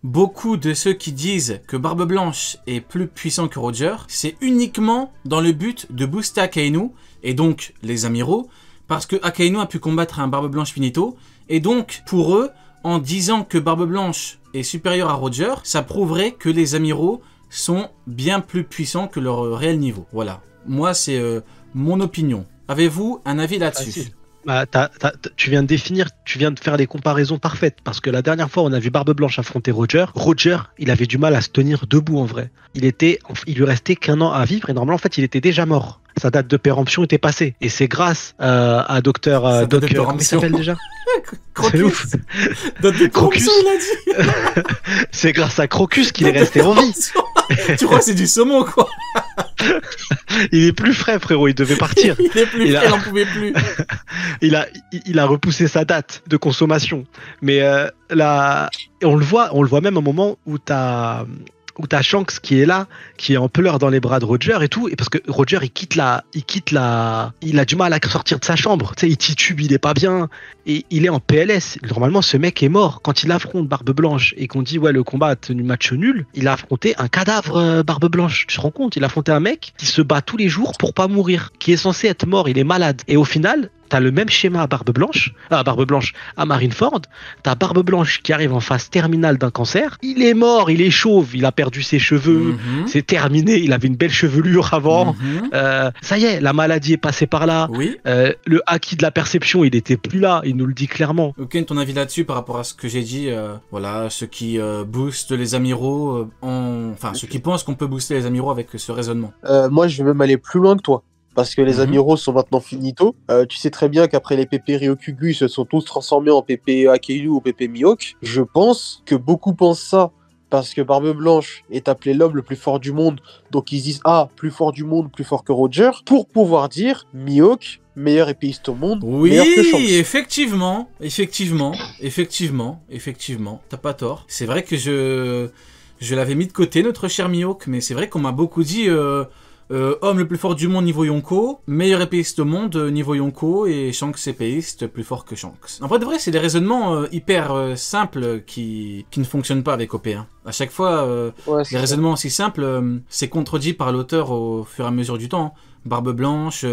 beaucoup de ceux qui disent que Barbe Blanche est plus puissant que Roger, c'est uniquement dans le but de booster Akainu, et donc les amiraux, parce que Akainu a pu combattre un Barbe Blanche finito, et donc pour eux, en disant que Barbe Blanche est supérieure à Roger, ça prouverait que les amiraux sont bien plus puissants que leur réel niveau. Voilà, moi c'est mon opinion. Avez-vous un avis là-dessus? Bah, tu viens de faire des comparaisons parfaites, parce que la dernière fois on a vu Barbe Blanche affronter Roger, il avait du mal à se tenir debout en vrai. Il lui restait qu'un an à vivre et normalement en fait il était déjà mort. Sa date de péremption était passée et c'est grâce à Docteur Doc, comment il s'appelle déjà? C'est ouf. Crocus, il a dit. C'est grâce à Crocus qu'il est resté en vie. Tu crois que c'est du saumon quoi? Il est plus frais frérot, il devait partir. Il est plus frais, il n'en pouvait plus. il a repoussé sa date de consommation. Mais là, on le voit même au moment où t'as Shanks qui est là, qui est en pleurs dans les bras de Roger et tout, et parce que Roger il a du mal à sortir de sa chambre, tu sais, il titube, il est pas bien, et il est en PLS. Normalement, ce mec est mort. Quand il affronte Barbe Blanche et qu'on dit ouais le combat a tenu match nul, il a affronté un cadavre Barbe Blanche. Tu te rends compte? Il a affronté un mec qui se bat tous les jours pour pas mourir, qui est censé être mort, il est malade, et au final t'as le même schéma à à Marineford. T'as Barbe Blanche qui arrive en phase terminale d'un cancer. Il est mort, il est chauve, il a perdu ses cheveux, c'est terminé. Il avait une belle chevelure avant. Ça y est, la maladie est passée par là. Oui. Le acquis de la perception, il était plus là. Il nous le dit clairement. Ok, ton avis là-dessus par rapport à ce que j'ai dit. Voilà, ceux qui boostent les amiraux, ceux qui pensent qu'on peut booster les amiraux avec ce raisonnement. Moi, je vais même aller plus loin que toi. Parce que les amiraux sont maintenant finito. Tu sais très bien qu'après les PP Ryokugu, ils se sont tous transformés en PP Akainu ou PP Mihawk. Je pense que beaucoup pensent ça parce que Barbe Blanche est appelé l'homme le plus fort du monde. Donc ils disent plus fort du monde, plus fort que Roger, pour pouvoir dire Mihawk, meilleur épéiste au monde, meilleur que Shanks. Oui, effectivement, t'as pas tort. C'est vrai que je l'avais mis de côté, notre cher Mihawk, mais c'est vrai qu'on m'a beaucoup dit... homme le plus fort du monde niveau Yonko, meilleur épéiste au monde niveau Yonko, et Shanks épéiste plus fort que Shanks. En vrai de vrai, c'est des raisonnements hyper simples qui ne fonctionnent pas avec OP. À chaque fois, les raisonnements aussi simples, c'est contredit par l'auteur au fur et à mesure du temps. Barbe Blanche,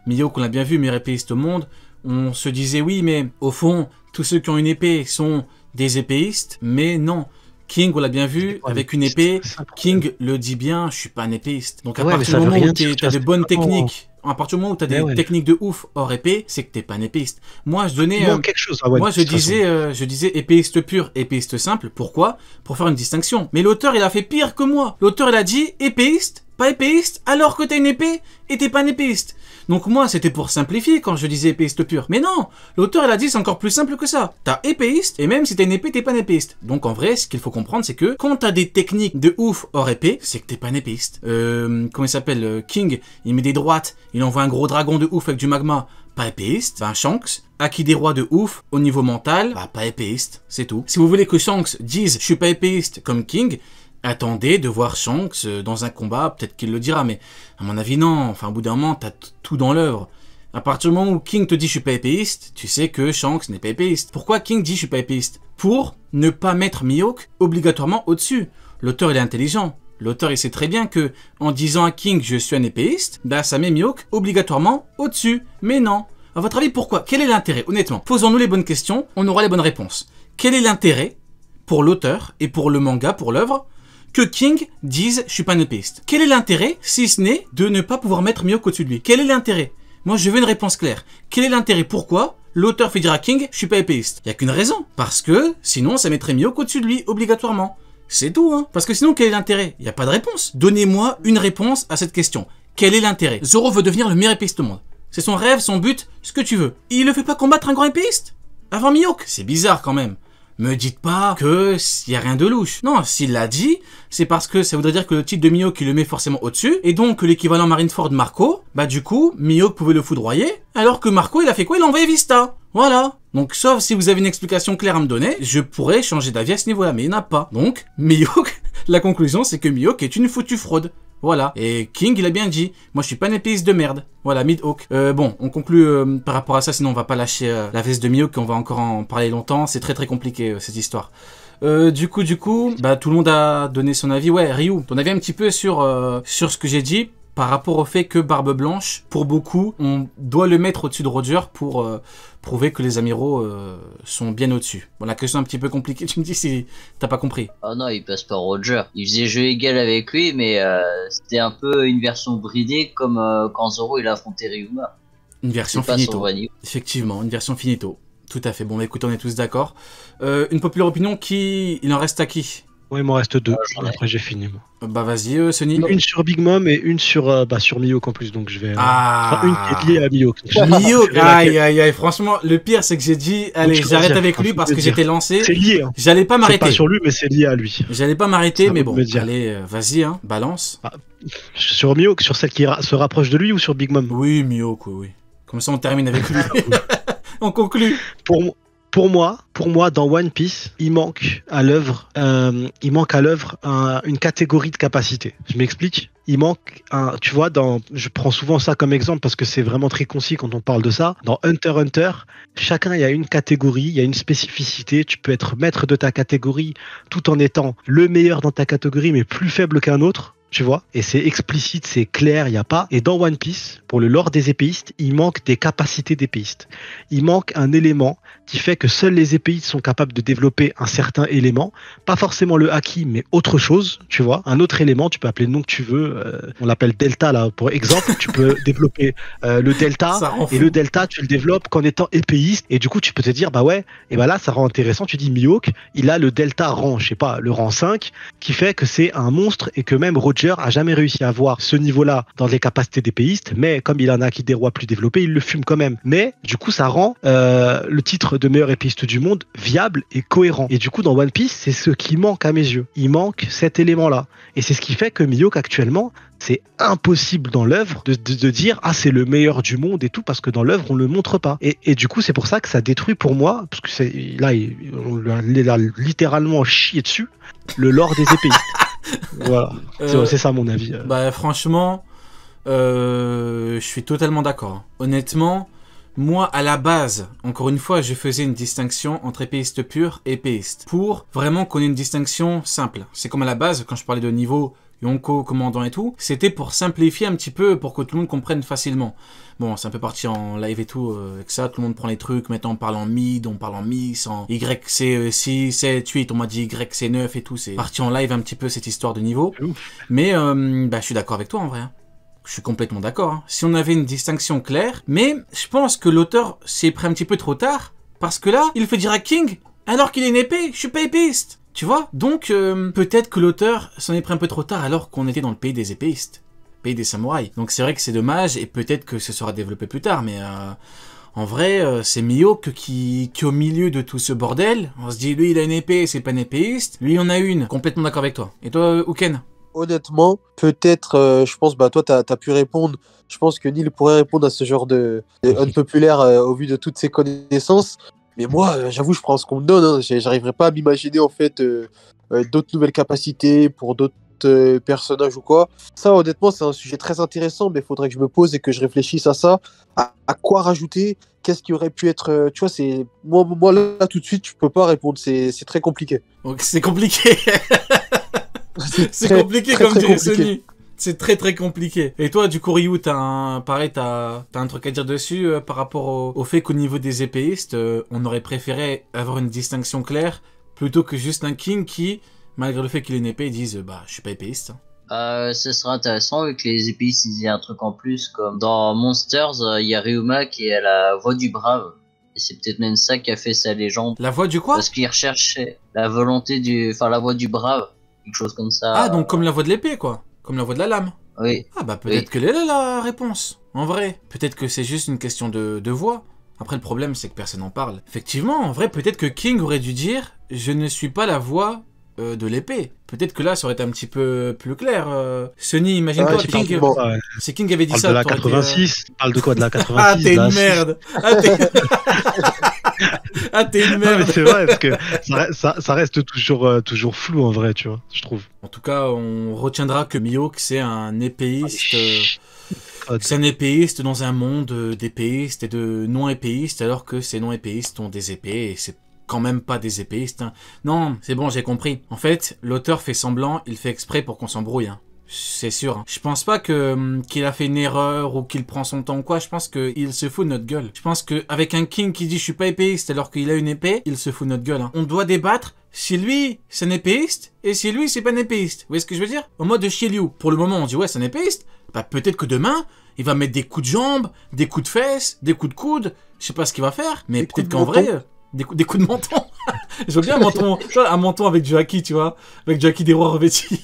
Mihawk, on l'a bien vu, meilleur épéiste au monde. On se disait oui, mais au fond, tous ceux qui ont une épée sont des épéistes, mais non. King, on l'a bien vu, avec une épée, King le dit bien, je suis pas un épéiste. Donc à partir du moment où t'as de bonnes techniques, à partir du moment où t'as des techniques de ouf hors épée, c'est que t'es pas un épéiste. Moi, je donnais, je disais épéiste pur, épéiste simple. Pourquoi? Pour faire une distinction. Mais l'auteur, il a fait pire que moi. L'auteur, il a dit épéiste, pas épéiste, alors que t'as une épée et t'es pas un épéiste. Donc moi, c'était pour simplifier quand je disais épéiste pur. Mais non, l'auteur, il a dit c'est encore plus simple que ça. T'as épéiste, et même si t'as une épée, t'es pas un épéiste. Donc en vrai, ce qu'il faut comprendre, c'est que quand t'as des techniques de ouf hors épée, c'est que t'es pas un épéiste. Comment il s'appelle? King, il met des droites, il envoie un gros dragon de ouf avec du magma, pas épéiste. Ben Shanks, acquis des rois de ouf au niveau mental, bah pas épéiste, c'est tout. Si vous voulez que Shanks dise je suis pas épéiste comme King, attendez de voir Shanks dans un combat, peut-être qu'il le dira, mais à mon avis non, enfin au bout d'un moment t'as tout dans l'œuvre. À partir du moment où King te dit je suis pas épéiste, tu sais que Shanks n'est pas épéiste. Pourquoi King dit je suis pas épéiste? Pour ne pas mettre Mihawk obligatoirement au-dessus. L'auteur il est intelligent. L'auteur il sait très bien que en disant à King je suis un épéiste, bah ça met Mihawk obligatoirement au-dessus. Mais non. À votre avis pourquoi? Quel est l'intérêt? Honnêtement, posons-nous les bonnes questions, on aura les bonnes réponses. Quel est l'intérêt pour l'auteur et pour le manga, pour l'œuvre, que King dise je suis pas un épéiste? Quel est l'intérêt, si ce n'est de ne pas pouvoir mettre Mihawk au-dessus de lui? Quel est l'intérêt? Moi je veux une réponse claire. Quel est l'intérêt? Pourquoi l'auteur fait dire à King je suis pas épéiste? Il y a qu'une raison. Parce que sinon ça mettrait Mihawk au-dessus de lui obligatoirement. C'est tout hein. Parce que sinon quel est l'intérêt? Il n'y a pas de réponse. Donnez-moi une réponse à cette question. Quel est l'intérêt? Zoro veut devenir le meilleur épéiste au monde. C'est son rêve, son but, ce que tu veux. Il le fait pas combattre un grand épéiste avant Mihawk? C'est bizarre quand même. Me dites pas que y a rien de louche. Non, s'il l'a dit, c'est parce que ça voudrait dire que le titre de Mihawk, il le met forcément au-dessus, et donc que l'équivalent Marineford Marco, bah du coup, Mihawk pouvait le foudroyer, alors que Marco, il a fait quoi? Il a envoyé Vista. Voilà. Donc, sauf si vous avez une explication claire à me donner, je pourrais changer d'avis à ce niveau-là, mais il n'y en a pas. Donc, Mihawk, la conclusion, c'est que Mihawk est une foutue fraude. Voilà. Et King, il a bien dit, moi je suis pas un épéiste de merde. Voilà, Mihawk. Bon, on conclut par rapport à ça, sinon on va pas lâcher la veste de Mihawk, on va encore en parler longtemps. C'est très très compliqué cette histoire. Du coup, bah tout le monde a donné son avis. Ouais, Ryu, ton avis un petit peu sur ce que j'ai dit par rapport au fait que Barbe Blanche, pour beaucoup, on doit le mettre au-dessus de Roger pour prouver que les amiraux sont bien au-dessus. Bon, la question est un petit peu compliquée, tu me dis si t'as pas compris. Ah non, il passe par Roger. Il faisait jeu égal avec lui, mais c'était un peu une version bridée comme quand Zoro il a affronté Ryuma. Une version C'est pas son finito. vrai niveau. Effectivement, une version finito. Tout à fait. Bon, bah, écoute, on est tous d'accord. Une populaire opinion il en reste à qui? Ouais, il m'en reste 2. j'en ai. Après, j'ai fini, moi. Bah vas-y, Sony. Une sur Big Mom et une sur Mihawk en plus, donc je vais... Ah. Enfin, une qui est liée à Mihawk. Mihawk, aïe. Franchement, le pire, c'est que j'ai dit, allez, je j'arrête veux dire, avec lui parce que j'étais lancé. C'est lié, hein. J'allais pas C'est m'arrêter. pas sur lui, mais c'est lié à lui. J'allais pas m'arrêter, Ça mais veut bon. me dire. Allez, vas-y, hein, balance. Sur Mihawk, sur celle qui se rapproche de lui ou sur Big Mom? Oui, Mihawk, oui. Comme ça, on termine avec lui. On conclut. Pour moi, dans One Piece, il manque à l'œuvre une catégorie de capacité. Je m'explique. Il manque tu vois, je prends souvent ça comme exemple parce que c'est vraiment très concis quand on parle de ça. Dans Hunter x Hunter, chacun il y a une catégorie, il y a une spécificité. Tu peux être maître de ta catégorie tout en étant le meilleur dans ta catégorie, mais plus faible qu'un autre. Tu vois, et c'est explicite, c'est clair, il n'y a pas. Et dans One Piece, pour le lore des épéistes, il manque des capacités d'épéistes. Il manque un élément qui fait que seuls les épéistes sont capables de développer un certain élément, pas forcément le haki, mais autre chose, tu vois, un autre élément, tu peux appeler le nom que tu veux, on l'appelle delta là, pour exemple, tu peux développer le delta, Ça rend et fou. le delta, tu le développes qu'en étant épéiste, et du coup, tu peux te dire, bah ouais, et bah là, ça rend intéressant, tu dis Mihawk, il a le delta rang, je sais pas, le rang 5, qui fait que c'est un monstre, et que même Roger a jamais réussi à avoir ce niveau-là dans les capacités d'épéiste, mais comme il en a qui des rois plus développés, il le fume quand même. Mais du coup, ça rend le titre de meilleur épéiste du monde viable et cohérent. Et du coup, dans One Piece, c'est ce qui manque à mes yeux. Il manque cet élément-là. Et c'est ce qui fait que Mihawk, actuellement, c'est impossible dans l'œuvre de dire ah c'est le meilleur du monde et tout parce que dans l'œuvre on le montre pas et du coup c'est pour ça que ça détruit pour moi parce que là on l'a littéralement chié dessus le lore des épéistes. Voilà, c'est ça mon avis. Bah franchement, je suis totalement d'accord. Honnêtement, moi à la base, encore une fois, je faisais une distinction entre épéiste pur et épéiste. Pour vraiment qu'on ait une distinction simple. C'est comme à la base, quand je parlais de niveau Yonko, commandant et tout, c'était pour simplifier un petit peu, pour que tout le monde comprenne facilement. Bon, c'est un peu parti en live et tout, avec ça, tout le monde prend les trucs, maintenant on parle en mid, on parle en mix, en YC6, 7, 8, on m'a dit YC9 et tout, c'est parti en live un petit peu cette histoire de niveau. Mais, bah, je suis d'accord avec toi en vrai. Hein. Je suis complètement d'accord. Hein. Si on avait une distinction claire, mais je pense que l'auteur s'est pris un petit peu trop tard, parce que là, il fait dire à King, alors qu'il est une épée, je suis pas épéiste. Tu vois? Donc, peut-être que l'auteur s'en est pris un peu trop tard alors qu'on était dans le pays des épéistes. Pays des samouraïs. Donc c'est vrai que c'est dommage et peut-être que ce sera développé plus tard, mais en vrai, c'est Mihawk qui est au milieu de tout ce bordel. On se dit, lui il a une épée, c'est pas un épéiste. Lui il en a une. Complètement d'accord avec toi. Et toi, Uken? Honnêtement, peut-être, je pense, bah toi, t'as pu répondre. Je pense que Neil pourrait répondre à ce genre de unpopulaire au vu de toutes ses connaissances. Mais moi, j'avoue, je prends ce qu'on me donne. Hein. J'arriverai pas à m'imaginer, en fait, d'autres nouvelles capacités pour d'autres personnages ou quoi. Ça, honnêtement, c'est un sujet très intéressant, mais il faudrait que je me pose et que je réfléchisse à ça. À quoi rajouter? Qu'est-ce qui aurait pu être... tu vois, c'est... Moi, là, tout de suite, je peux pas répondre. C'est très compliqué. Donc c'est compliqué. C'est compliqué très, comme très dirait compliqué. Sony. C'est très très compliqué. Et toi, du coup, Ryu, t'as un truc à dire dessus par rapport au fait qu'au niveau des épéistes, on aurait préféré avoir une distinction claire plutôt que juste un King qui, malgré le fait qu'il ait une épée, dise bah je suis pas épéiste. Ce serait intéressant avec les épéistes, ils aient un truc en plus, comme dans Monsters, il y a Ryuma qui a la voix du brave. Et c'est peut-être même ça qui a fait sa légende. La voix du quoi? Parce qu'il recherchait la volonté la voix du brave. Quelque chose comme ça. Ah, donc comme la voix de l'épée, quoi. Comme la voix de la lame. Oui. Ah bah peut-être qu'elle est là la réponse. En vrai. Peut-être que c'est juste une question de voix. Après le problème c'est que personne n'en parle. Effectivement, en vrai, peut-être que King aurait dû dire « Je ne suis pas la voix de l'épée ». Peut-être que là ça aurait été un petit peu plus clair. Sony, imagine-toi, King... Si King avait dit parle ça... de la 86, parle de quoi? De la 86? Ah, t'es une merde. Ah, t'es une Non, merde. mais c'est vrai, parce que ça reste toujours flou en vrai, tu vois, je trouve. En tout cas, on retiendra que Mihawk, c'est un épéiste... c'est un épéiste dans un monde d'épéistes et de non-épéistes, alors que ces non-épéistes ont des épées, et c'est quand même pas des épéistes. Hein. Non, c'est bon, j'ai compris. En fait, l'auteur fait semblant, il fait exprès pour qu'on s'embrouille. Hein. C'est sûr. Hein. Je pense pas que qu'il a fait une erreur ou qu'il prend son temps ou quoi. Je pense qu'il se fout de notre gueule. Je pense qu'avec un king qui dit je suis pas épéiste alors qu'il a une épée, il se fout de notre gueule. Hein. On doit débattre si lui c'est un épéiste et si lui c'est pas un épéiste. Vous voyez ce que je veux dire? En mode de Shielyu. Pour le moment on dit ouais c'est un épéiste. Bah peut-être que demain il va mettre des coups de jambes, des coups de fesses, des coups de coude. Je sais pas ce qu'il va faire, mais peut-être qu'en vrai des coups de menton. Je veux bien un menton avec du haki, tu vois, avec du haki des rois revêtis.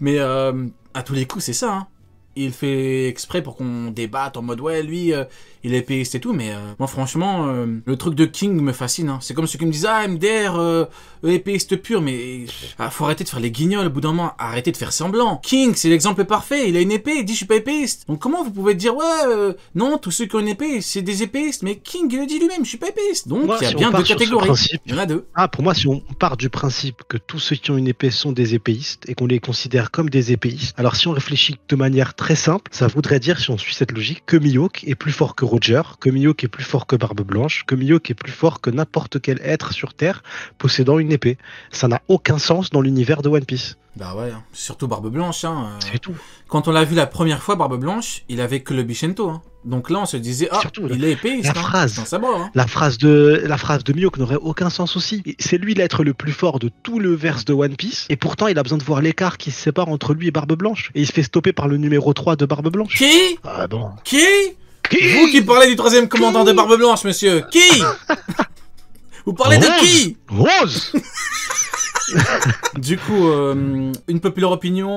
Mais à tous les coups, c'est ça. Hein. Il fait exprès pour qu'on débatte en mode ouais, lui, il est épéiste et tout. Mais moi, franchement, le truc de King me fascine. Hein. C'est comme ceux qui me disent ah, MDR, épéiste pur. Mais faut arrêter de faire les guignols au bout d'un moment. Arrêtez de faire semblant. King, c'est l'exemple parfait. Il a une épée, il dit je suis pas épéiste. Donc comment vous pouvez dire ouais, non, tous ceux qui ont une épée, c'est des épéistes. Mais King, il le dit lui-même, je suis pas épéiste. Donc il y a bien deux catégories. Il y en a deux. Ah, pour moi, si on part du principe que tous ceux qui ont une épée sont des épéistes et qu'on les considère comme des épéistes, alors si on réfléchit de manière très simple, ça voudrait dire, si on suit cette logique, que Mihawk est plus fort que Roger, que Mihawk est plus fort que Barbe Blanche, que Mihawk est plus fort que n'importe quel être sur Terre possédant une épée. Ça n'a aucun sens dans l'univers de One Piece. Bah ouais, surtout Barbe Blanche. Hein, c'est tout. Quand on l'a vu la première fois, Barbe Blanche, il avait que le Bichento. Hein. Donc là, on se disait, ah, surtout, il est épéiste. La phrase de Mihawk n'aurait aucun sens aussi. C'est lui l'être le plus fort de tout le verse de One Piece, et pourtant il a besoin de voir l'écart qui se sépare entre lui et Barbe Blanche. Et il se fait stopper par le numéro 3 de Barbe Blanche. Qui? Ah bon. Qui? Vous qui parlez du troisième commandant de Barbe Blanche, monsieur. Qui? Vous parlez de qui? Rose. Du coup, une populaire opinion.